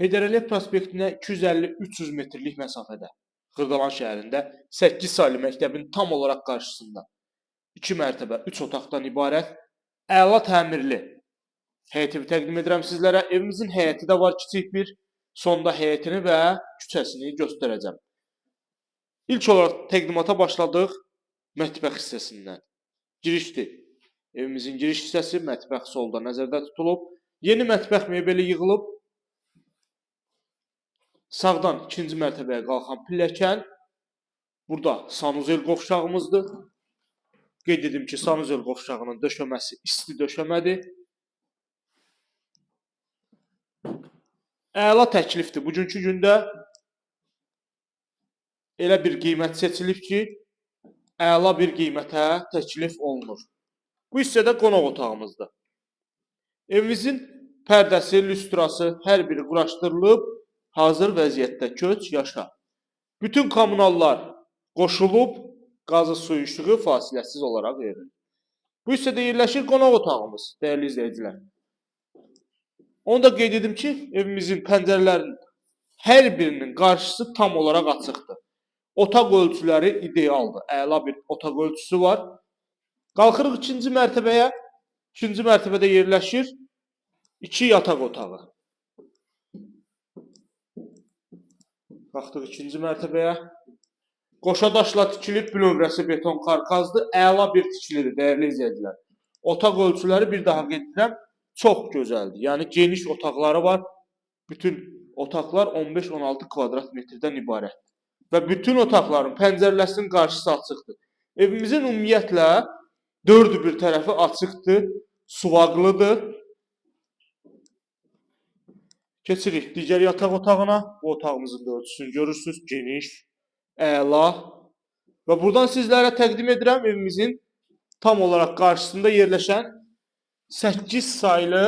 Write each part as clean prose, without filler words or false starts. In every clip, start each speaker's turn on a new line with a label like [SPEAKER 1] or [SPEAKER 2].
[SPEAKER 1] Heydər Əliyev prospektinə 250-300 metrlik məsafədə Xırdalan şəhərində 8 saylı məktəbin tam olaraq qarşısında 2 mərtəbə, 3 otaqdan ibarət əla təmirli həyətimi təqdim edirəm sizlərə. Evimizin həyəti də var kiçik bir. Sonda həyətini və küçəsini göstərəcəm. İlk olaraq təqdimata başladıq mətbəx hissəsindən. Girişdir. Evimizin giriş hissəsi, mətbəx solda nəzərdə tutulub. Yeni mətbəx mebeli yığılıb. Sağdan ikinci mərtəbəyə qalxan pilləkən. Burada sanuzel qovşağımızdır. Qeyd edim ki, sanuzel qovşağının döşəməsi isti döşəmədir. Əla təklifdir. Bugünkü gündə elə bir qiymət seçilib ki, əla bir qiymətə təklif olunur. Bu hissədə qonaq otağımızdır. Evimizin pərdəsi, lüstrası hər biri quraşdırılıb, hazır vəziyyətdə köç, yaşa. Bütün kommunallar qoşulub, qazı, suyu, işığı fasiləsiz olaraq verilir. Bu hissədə yerləşir qonaq otağımız, dəyərli izləyicilər. Onu da qeyd edim ki, evimizin pəncərələrinin hər birinin qarşısı tam olaraq açıqdır. Otaq ölçüləri idealdır. Əla bir otaq ölçüsü var. Qalxırıq ikinci mərtəbəyə. İkinci mərtəbədə yerləşir 2 yataq otağı. Qalxdıq ikinci mərtəbəyə. Qoşa daşla tikilib, bünövrəsi beton karkazdır. Əla bir tikilidir, dəyərli izləyicilər. Otaq ölçüləri bir daha qeyd edirəm. Çox gözəldir. Yəni geniş otaqları var. Bütün otaqlar 15-16 kvadrat metrdən ibarət. Və bütün otaqların pəncərəsinin qarşısı açıqdır. Evimizin ümumiyyətlə dördü bir tərəfi açıqdır, suvaqlıdır. Keçirik digər yataq otağına. Bu otağımızın da ölçüsünü görürsünüz. Geniş, əla. Və buradan sizlərə təqdim edirəm evimizin tam olaraq qarşısında yerləşən 8 saylı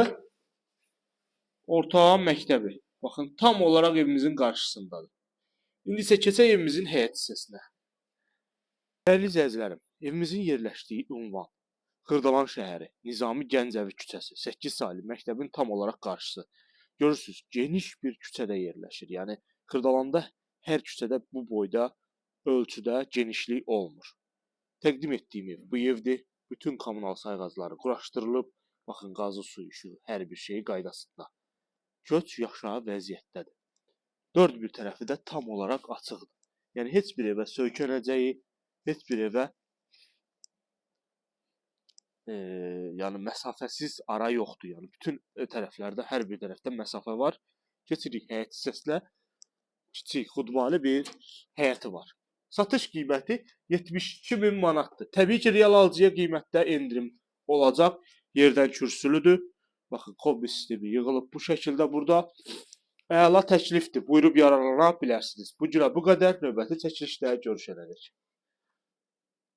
[SPEAKER 1] orta məktəbi. Baxın, tam olaraq evimizin qarşısındadır. İndi isə keçək evimizin həyət hissəsinə. Dəyərli izləyicilərim, evimizin yerləşdiyi ünvan Xırdalan şəhəri, Nizami Gəncəvi küçəsi, 8 saylı məktəbin tam olaraq qarşısı. Görürsünüz, geniş bir küçədə yerləşir. Yəni Xırdalanda hər küçədə bu boyda, ölçüdə genişlik olmur. Təqdim etdiyim ev bu evdir. Bütün kommunal sayğacları quraşdırılıb. Baxın, qazı, suyu, işığı, hər bir şey qaydasında. Köç yaşa vəziyyətdədir. Dörd bir tərəfi də tam olaraq açıqdır. Yəni heç bir evə söykənəcəyi, heç bir evə yəni məsafəsiz ara yoxdur. Yəni bütün tərəflərdə, hər bir tərəfdə məsafə var. Keçirik həyət hissəsinə. Kiçik, xudmani bir həyəti var. Satış qiyməti 72.000 manatdır. Təbii ki, real alıcıya qiymətdə endirim olacaq. Yerdən kürsülüdür. Baxın, kombi sistemi yığılıb bu şəkildə burada. Əla təklifdir. Buyurub yararlana bilərsiniz. Bu günə bu qədər. Növbəti çəkilişdə görüşənədək.